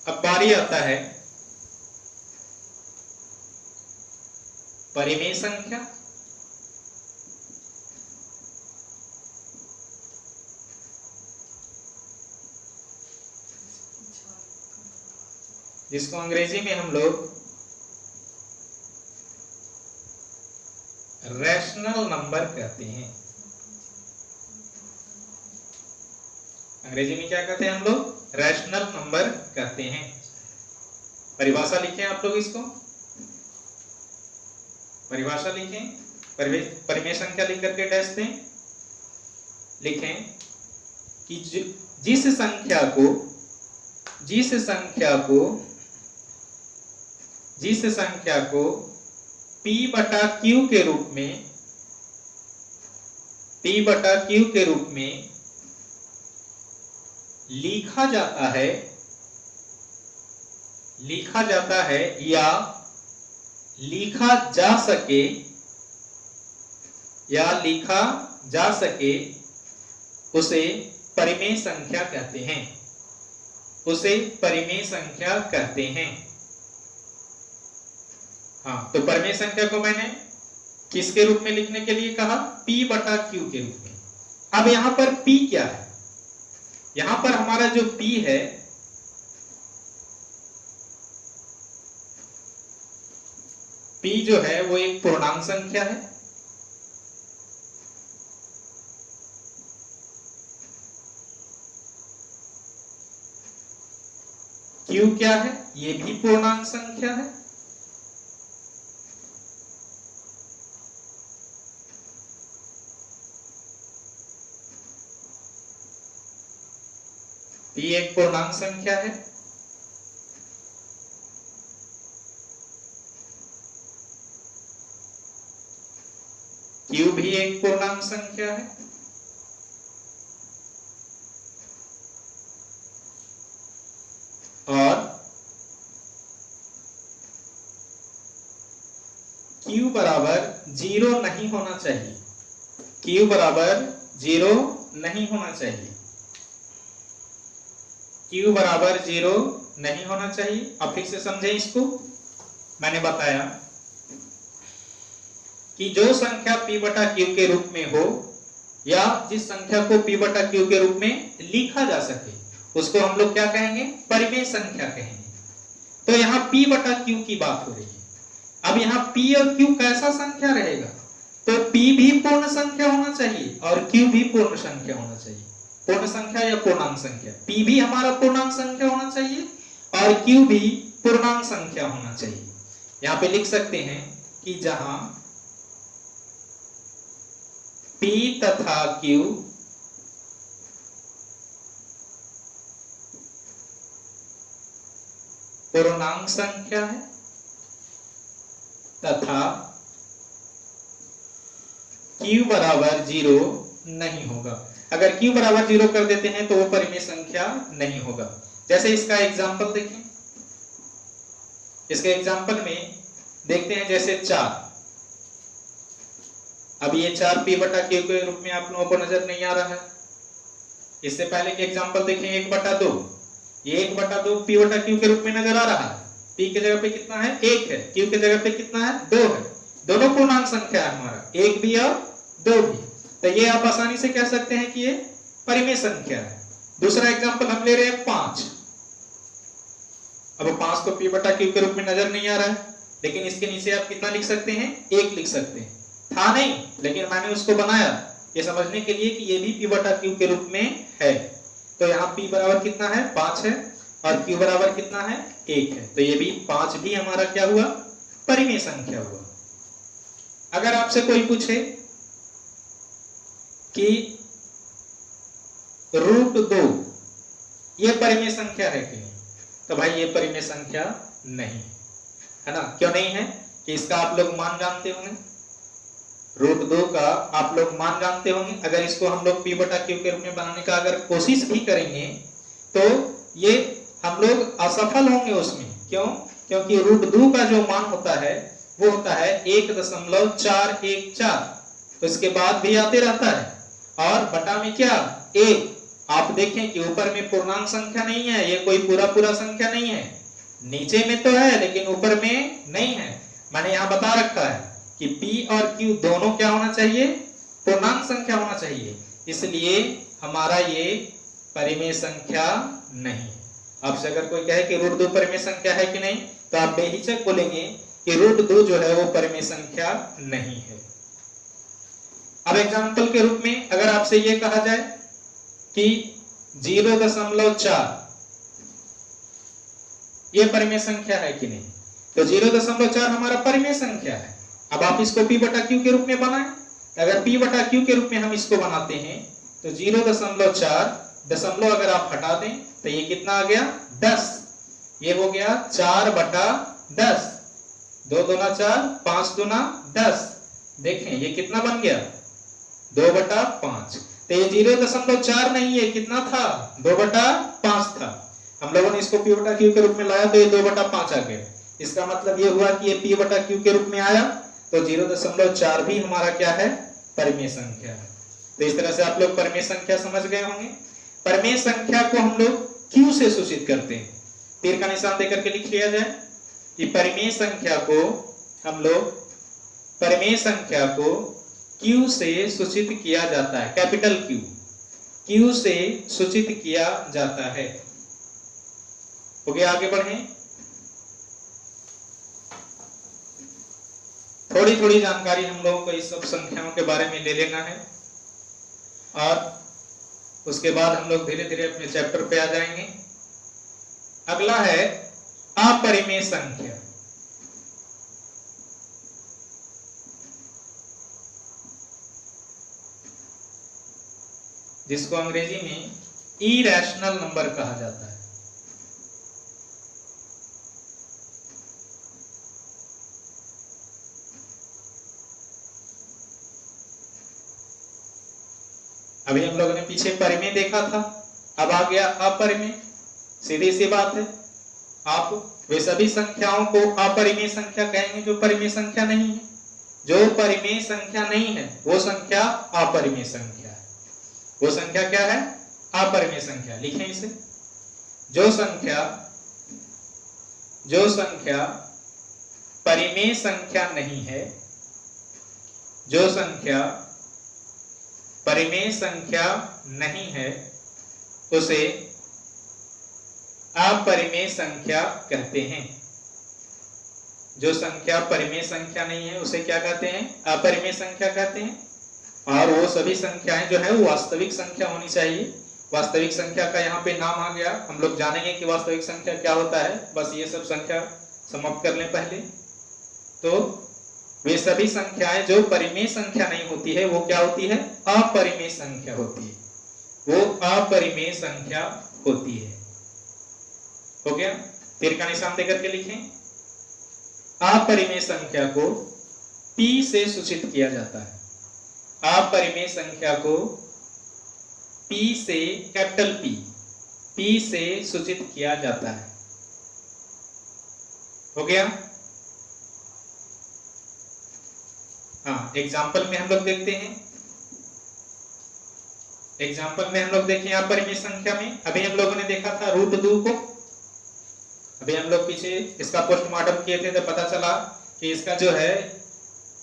अब बारी आता है परिमेय संख्या। जिसको अंग्रेजी में हम लोग रैशनल नंबर कहते हैं। अंग्रेजी में क्या कहते हैं हम लोग? रैशनल नंबर कहते हैं। परिभाषा लिखें आप लोग, इसको परिभाषा लिखें, परिमेय संख्या लिख करके डैश दें। लिखें कि जिस संख्या को P बटा Q के रूप में लिखा जाता है या लिखा जा सके उसे परिमेय संख्या कहते हैं। हाँ, तो परिमेय संख्या को मैंने किसके रूप में लिखने के लिए कहा? P बटा Q के रूप में। अब यहां पर P क्या है? यहां पर हमारा जो P है, P जो है वो एक पूर्णांक संख्या है। Q क्या है? ये भी पूर्णांक संख्या है। P एक पूर्णांक संख्या है। Q भी एक पूर्णांक संख्या है। और Q बराबर 0 नहीं होना चाहिए। Q बराबर 0 नहीं होना चाहिए। Q बराबर 0 नहीं होना चाहिए। अब फिर से समझें इसको। मैंने बताया कि जो संख्या P बटा Q के रूप में हो या जिस संख्या को P बटा Q के रूप में लिखा जा सके उसको हम लोग क्या कहेंगे? परिमेय संख्या कहेंगे। तो यहाँ P बटा Q की बात हो रही है। अब यहाँ P और Q कैसा संख्या रहेगा? तो P भी पूर्ण संख्या होना चाहिए और Q भी पूर्ण संख्या होना चाहिए। पूर्ण संख्या या पूर्णांक संख्या, P भी हमारा पूर्णांक संख्या होना चाहिए और Q भी पूर्णांक संख्या होना चाहिए। यहाँ पे लिख सकते हैं कि जहां P तथा Q पूर्णांक संख्या है तथा Q बराबर 0 नहीं होगा। अगर Q बराबर 0 कर देते हैं तो वो परिमेय संख्या नहीं होगा। जैसे इसका एग्जांपल देखें। इसके एग्जांपल में देखते हैं जैसे 4। अब ये 4 P बटा Q के रूप में आप लोगों को नजर नहीं आ रहा है। इससे पहले के एग्जांपल देखें 1/2। ये 1/2 P बटा Q के रूप में नजर आ रहा है। P की जगह पे कितना है? 1 है। Q की जगह पे कितना है? 2 है। दोनों पूर्णांक संख्या है हमारा, 1 भी और 2 भी। तो ये आप आसानी से कह सकते हैं कि ये परिमेय संख्या है। दूसरा एग्जांपल हम ले रहे हैं 5। अब 5 तो P बटा Q के रूप में नजर नहीं आ रहा है, लेकिन इसके नीचे आप कितना लिख सकते हैं? 1 लिख सकते हैं। था नहीं, लेकिन मैंने उसको बनाया ये समझने के लिए कि ये भी P बटा Q के रूप में है। तो यहाँ P बराबर कितना है? 5 है और Q बराबर कितना है? 1 है। तो ये भी 5 भी हमारा क्या हुआ? परिमेय संख्या हुआ। अगर आपसे कोई पूछे कि √2 ये परिमेय संख्या है कि नहीं, तो भाई ये परिमेय संख्या नहीं है ना। क्यों नहीं है? कि इसका आप लोग मान जानते होंगे। √2 का आप लोग मान जानते होंगे। अगर इसको हम लोग P बटा Q के रूप में बनाने का अगर कोशिश भी करेंगे तो ये हम लोग असफल होंगे उसमें। क्यों? क्योंकि √2 का जो मान होता है वो होता है 1.414। तो इसके बाद भी आते रहता है और बटा में क्या? 1। आप देखें कि ऊपर में पूर्णांक संख्या नहीं है, ये कोई पूरा पूरा संख्या नहीं है, नीचे में तो है लेकिन ऊपर में नहीं है। मैंने यहाँ बता रखा है कि P और Q दोनों क्या होना चाहिए, पूर्णांक संख्या होना चाहिए, इसलिए हमारा ये परिमेय संख्या नहीं। आपसे अगर कोई कहे कि √2 परिमेय संख्या है कि नहीं, तो आप बेहिचक बोलेंगे कि √2 जो है वो परिमेय संख्या नहीं है। अब एग्जाम्पल के रूप में अगर आपसे ये कहा जाए कि 0.4 ये परिमेय संख्या है कि नहीं, तो 0.4 हमारा परिमेय संख्या है। अब आप इसको P/Q के रूप में बनाएं। अगर P/Q के रूप में हम इसको बनाते हैं तो 0.4 दशमलव अगर आप हटा दें तो ये कितना आ गया, 10। ये हो गया 4/10, 2 दूना 4, 5 दूना 10। देखें ये कितना बन गया, 2/5। तो ये 0.4 नहीं है, कितना था, 2/5 था। हम लोगों ने इसको P/Q के रूप में लाया तो ये 2/5 आ गया। इसका मतलब ये हुआ कि ये P/Q के रूप में आया, तो 0.4 भी हमारा क्या है, परिमेय संख्या है। तो इस तरह से आप लोग परिमेय संख्या समझ गए होंगे। परिमेय संख्या को हम लोग Q से सूचित करते हैं। तीर का निशान देकर के लिख लिया जाए कि परिमेय संख्या को हम लोग, परिमेय संख्या को Q से सूचित किया जाता है, कैपिटल Q से सूचित किया जाता है। हो गया, आगे बढ़ें। थोड़ी थोड़ी जानकारी हम लोगों को इस सब संख्याओं के बारे में ले लेना है और उसके बाद हम लोग धीरे धीरे अपने चैप्टर पे आ जाएंगे। अगला है अपरिमेय संख्या। जिसको अंग्रेजी में इरेशनल नंबर कहा जाता है। अभी हम लोगों ने पीछे परिमेय देखा था, अब आ गया अपरिमेय। सीधी सी बात है, आप वे सभी संख्याओं को अपरिमेय संख्या कहेंगे जो परिमेय संख्या नहीं है। जो परिमेय संख्या नहीं है वो संख्या अपरिमेय संख्या है। वो संख्या क्या है, अपरिमेय संख्या। लिखें इसे, जो संख्या परिमेय संख्या नहीं है, जो संख्या परिमेय संख्या नहीं है, उसे अपरिमेय संख्या कहते हैं। जो संख्या परिमेय संख्या नहीं है उसे क्या कहते हैं, अपरिमेय संख्या कहते हैं। और वो सभी संख्याएं जो है वो वास्तविक संख्या होनी चाहिए। वास्तविक संख्या का यहाँ पे नाम आ गया, हम लोग जानेंगे कि वास्तविक संख्या क्या होता है। बस ये सब संख्या समाप्त कर लें पहले। तो वे सभी संख्याएं जो परिमेय संख्या नहीं होती है वो क्या होती है, अपरिमेय संख्या होती है। वो अपरिमेय संख्या होती है। हो गया, तीर का निशान देकर के लिखें। अपरिमेय संख्या को P से सूचित किया जाता है। अपरिमेय संख्या को P से, कैपिटल P से सूचित किया जाता है। हो गया। हाँ, एग्जाम्पल में हम लोग देखते हैं। एग्जाम्पल में हम लोग देखें अपरिमेय संख्या में। अभी हम लोगों ने देखा था √2 को। अभी हम लोग पीछे इसका पोस्टमार्टम किए थे तो पता चला कि इसका जो है,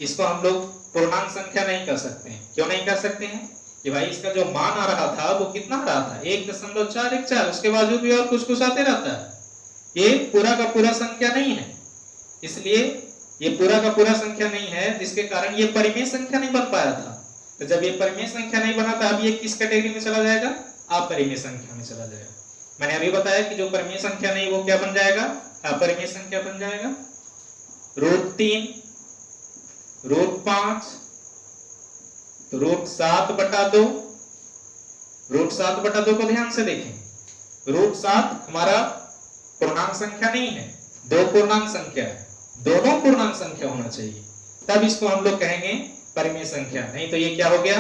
इसको हम लोग पूर्णांक संख्या नहीं कर सकते हैं। क्यों नहीं कर सकते हैं कि भाई इसका जो मान आ रहा था वो कितना आ रहा था, 1.414। उसके बावजूद भी और कुछ कुछ आते रहता है। ये पूरा का पूरा संख्या नहीं है, इसलिए ये पूरा का पूरा संख्या नहीं है, जिसके कारण ये परिमेय संख्या नहीं बन पाया था। तो जब ये परिमेय संख्या नहीं बना था, अब ये किस कैटेगरी में चला जाएगा, अपरिमेय संख्या में चला जाएगा। मैंने अभी बताया कि जो परिमेय संख्या नहीं वो क्या बन जाएगा, अपरिमेय संख्या बन जाएगा। √3, √5, तो √7/2। √7/2 को ध्यान से देखें। √7 हमारा पूर्णांक संख्या नहीं है, दो पूर्णांक संख्या है। दोनों पूर्णांक संख्या होना चाहिए, तब इसको हम लोग कहेंगे परिमेय संख्या। नहीं तो ये क्या हो गया,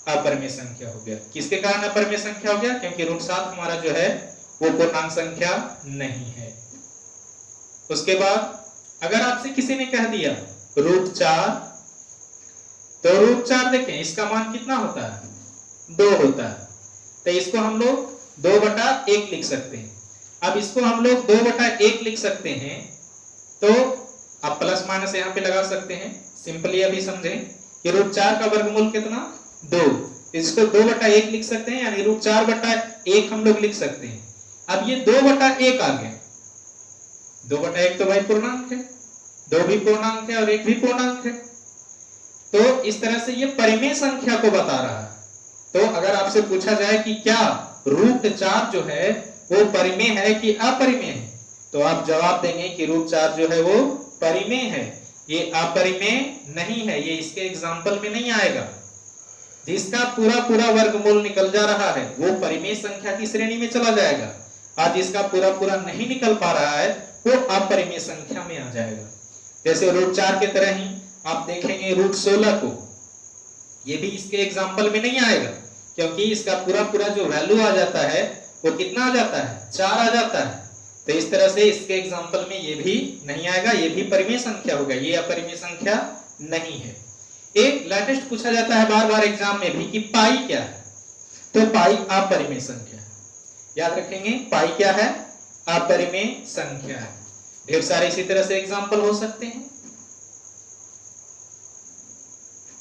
अपरिमेय संख्या हो गया। किसके कारण अपरिमेय संख्या हो गया, क्योंकि √7 हमारा जो है वो पूर्णांक संख्या नहीं है। उसके बाद अगर आपसे किसी ने कह दिया √4, तो √4 देखें इसका मान कितना होता है, 2 होता है। तो इसको हम लोग 2/1 लिख सकते हैं। अब इसको हम लोग 2/1 लिख सकते हैं, तो आप प्लस माइनस यहाँ पे लगा सकते हैं। सिंपली अभी समझें कि √4 का वर्गमूल कितना 2, इसको 2/1 लिख सकते हैं, यानी √4/1 हम लोग लिख सकते हैं। अब ये 2/1 आ गया, 2/1 तो भाई पूर्णांक है, 2 भी पूर्णांक है और 1 भी पूर्णांक है। तो इस तरह से ये परिमेय संख्या को बता रहा है। तो अगर आपसे पूछा जाए कि क्या √4 जो है वो परिमेय है कि अपरिमेय है, तो आप जवाब देंगे कि √4 जो है वो परिमेय है, ये अपरिमेय नहीं है। ये इसके एग्जाम्पल में नहीं आएगा। जिसका पूरा पूरा वर्गमूल निकल जा रहा है वो परिमेय संख्या की श्रेणी में चला जाएगा, और जिसका पूरा पूरा नहीं निकल पा रहा है वो अपरिमेय संख्या में आ जाएगा। जैसे √4 के तरह ही आप देखेंगे √16 को, ये भी इसके एग्जाम्पल में नहीं आएगा, क्योंकि इसका पूरा पूरा जो वैल्यू आ जाता है वो कितना आ जाता है, 4 आ जाता है। तो इस तरह से इसके एग्जाम्पल में ये भी नहीं आएगा, ये भी परिमेय संख्या होगा, ये अपरिमेय संख्या नहीं है। एक लेटेस्ट पूछा जाता है बार बार एग्जाम में भी कि पाई क्या है, तो पाई अपरिमेय संख्या है। याद रखेंगे पाई क्या है, अपरिमेय संख्या है। ढेर सारे इसी तरह से एग्जाम्पल हो सकते हैं।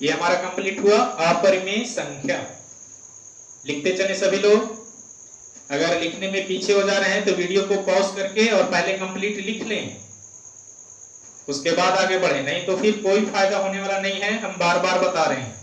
ये हमारा कंप्लीट हुआ अपरिमेय संख्या। लिखते चले सभी लोग। अगर लिखने में पीछे हो जा रहे हैं तो वीडियो को पॉज करके और पहले कंप्लीट लिख लें, उसके बाद आगे बढ़े, नहीं तो फिर कोई फायदा होने वाला नहीं है। हम बार बार बता रहे हैं।